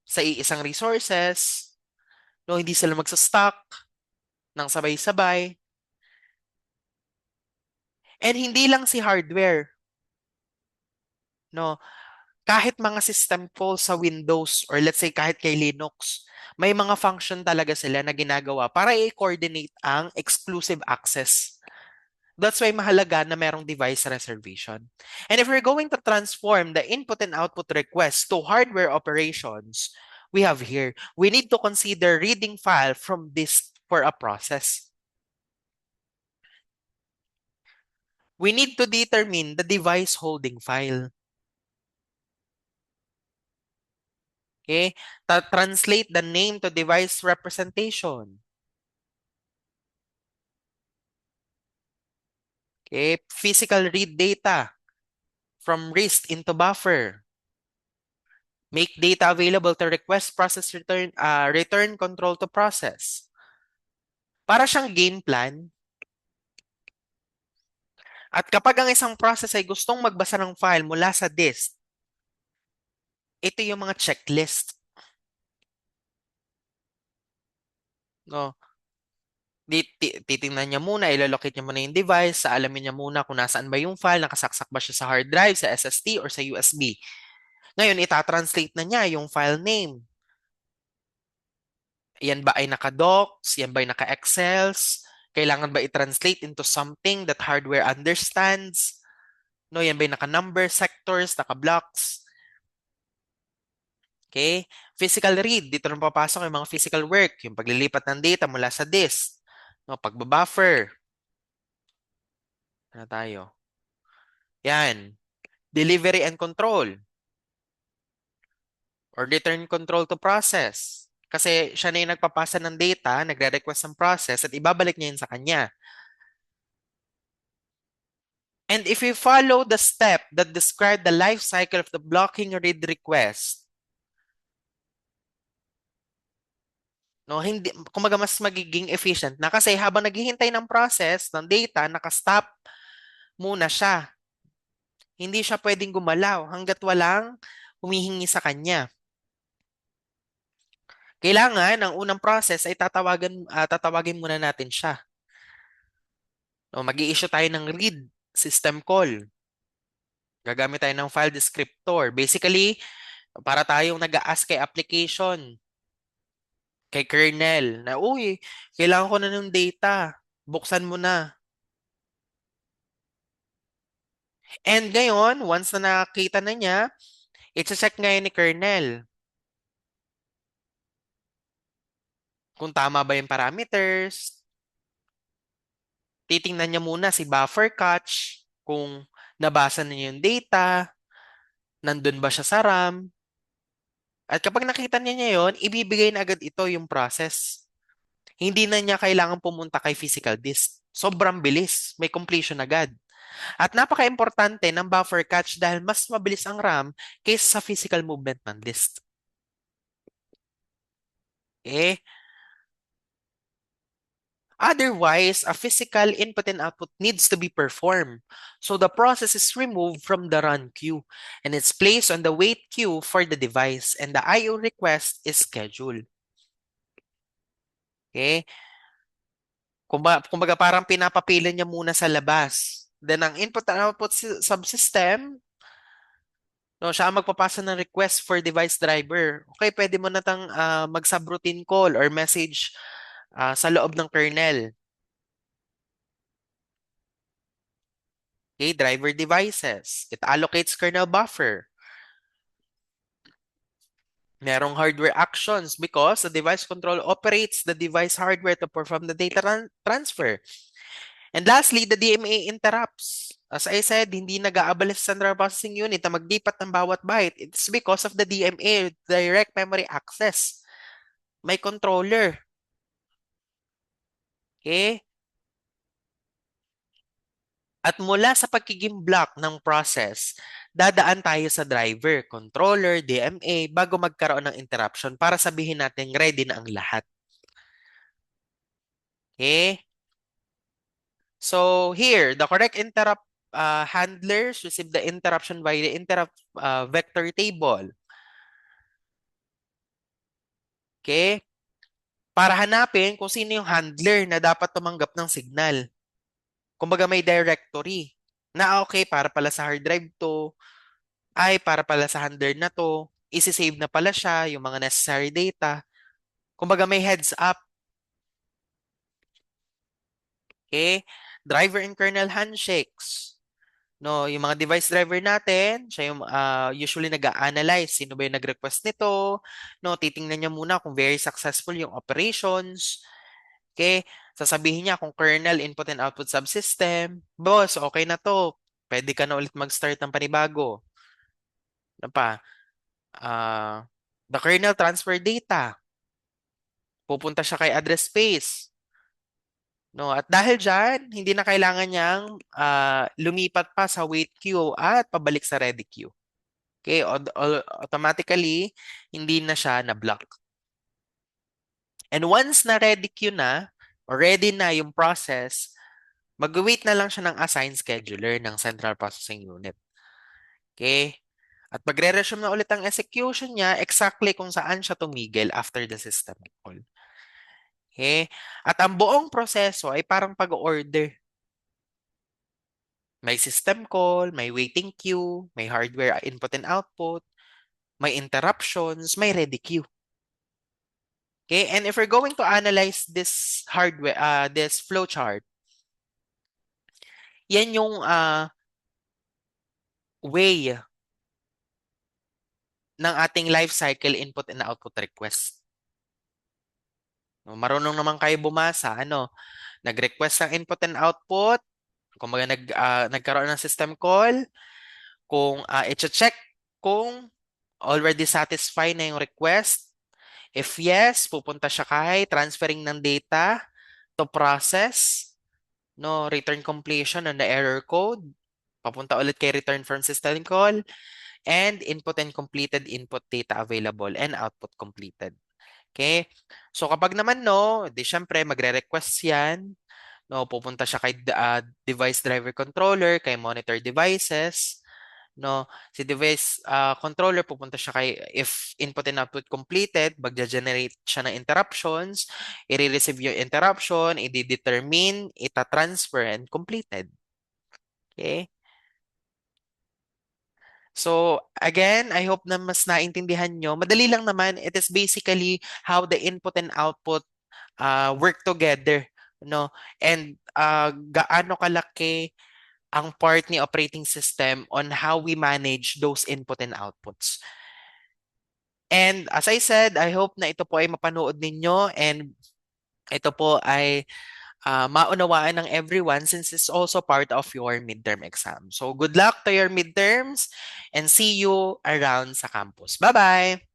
sa iisang resources. No, hindi sila magsa-stock ng sabay-sabay. And hindi lang si hardware. No, kahit mga system calls sa Windows or let's say kahit kay Linux, may mga function talaga sila na ginagawa para i-coordinate ang exclusive access. That's why mahalaga na merong device reservation. And if we're going to transform the input and output requests to hardware operations, we have here, we need to consider reading file from disk for a process. We need to determine the device holding file. Okay? Translate the name to device representation. Okay? Physical read data from RISC into buffer. Make data available to request process return control to process. Para siyang game plan. At kapag ang isang process ay gustong magbasa ng file mula sa disk, ito yung mga checklist. No? Titingnan niya muna, ilalocate niya muna yung device, alamin niya muna kung nasaan ba yung file, nakasaksak ba siya sa hard drive, sa SSD, or sa USB. Ngayon, itatranslate na niya yung file name. Yan ba ay naka-docs? Yan ba ay naka-excels? Kailangan ba i-translate into something that hardware understands? No, yan ba ay naka-number, sectors, naka-blocks? Okay? Physical read, dito na papasok yung mga physical work, yung paglilipat ng data mula sa disk. No, pagbabuffer. Ano tayo? Yan. Delivery and control or return control to process. Kasi siya na yung nagpapasa ng data, nagre-request ng process at ibabalik niya yun sa kanya. And if we follow the step that describe the life cycle of the blocking read request, no, hindi, kumaga mas magiging efficient na kasi habang naghihintay ng process ng data, nakastop muna siya. Hindi siya pwedeng gumalaw hanggat walang humihingi sa kanya. Kailangan, ang unang process ay tatawagin muna natin siya. No, mag-i-issue tayo ng read system call. Gagamit tayo ng file descriptor. Basically, para tayong nag-a-ask kay application, kay kernel, na, uy, kailangan ko na ng data. Buksan mo na. And ngayon, once na nakita na niya, i-check ngayon ni kernel kung tama ba yung parameters. Titingnan niya muna si buffer cache, kung nabasa na niya yung data, nandun ba siya sa RAM. At kapag nakita niya yun, ibibigay na agad ito yung process. Hindi na niya kailangan pumunta kay physical disk. Sobrang bilis. May completion agad. At napaka-importante ng buffer cache dahil mas mabilis ang RAM kaysa sa physical movement ng disk. Okay? Otherwise, a physical input and output needs to be performed. So the process is removed from the run queue and it's placed on the wait queue for the device and the IO request is scheduled. Okay? Kumbaga parang pinapapila niya muna sa labas. Then ang input and output subsystem, no, siya ang magpapasa ng request for device driver. Okay, pwede mo na tang mag-subroutine call or message sa loob ng kernel. Okay, driver devices. It allocates kernel buffer. Merong hardware actions because the device control operates the device hardware to perform the data transfer. And lastly, the DMA interrupts. As I said, hindi nag-aabala sa central processing unit na magdipat ng bawat byte. It's because of the DMA, direct memory access. May controller. Okay? At mula sa pagiging block ng process, dadaan tayo sa driver, controller, DMA bago magkaroon ng interruption para sabihin natin ready na ang lahat. Okay? So here, the correct interrupt handlers receive the interruption via the interrupt vector table. Okay? Para hanapin kung sino yung handler na dapat tumanggap ng signal. Kumbaga may directory na okay, para pala sa hard drive to, ay para pala sa handler na to, isi-save na pala siya, yung mga necessary data. Kumbaga may heads up. Okay? Driver and kernel handshakes. No, yung mga device driver natin, siya yung usually nag-analyze sino ba yung nag-request nito. No, titingnan niya muna kung very successful yung operations. Okay? Sasabihin niya kung kernel input and output subsystem. Boss, okay na to. Pwede ka na ulit mag-start ng panibago. Ano pa? Ah, the kernel transfer data. Pupunta siya kay address space. No, at dahil diyan, hindi na kailangan niyang lumipat pa sa wait queue at pabalik sa ready queue. Okay, automatically hindi na siya na-block. And once na ready queue na, or ready na yung process, mag-wait na lang siya ng assigned scheduler ng Central Processing Unit. Okay? At magre-resume na ulit ang execution niya exactly kung saan siya tumigil after the system call. Okay? At ang buong proseso ay parang pag-order. May system call, may waiting queue, may hardware input and output, may interruptions, may ready queue. Okay? And if we're going to analyze this hardware, this flowchart, yan yung way ng ating life cycle input and output request. No, marunong naman kayo bumasa, ano, nag-request ng input and output, kung nagkaroon ng system call, kung i-check kung already satisfied na yung request. If yes, pupunta siya kay transferring ng data to process, no, return completion on the error code, papunta ulit kay return from system call, and input and completed input data available and output completed. Okay? So kapag naman no, di syempre magre-request yan. No, pupunta siya kay device driver controller, kay monitor devices. No, si device controller pupunta siya kay if input and output completed, magja-generate siya ng interruptions, i-receive yung interruption, i-determine, ita-transfer and completed. Okay? So, again, I hope na mas naintindihan nyo. Madali lang naman. It is basically how the input and output work together, no? And gaano kalaki ang part ni operating system on how we manage those input and outputs. And as I said, I hope na ito po ay mapanood ninyo and ito po ay maunawaan ng everyone since it's also part of your midterm exam. So good luck to your midterms and see you around sa campus. Bye-bye!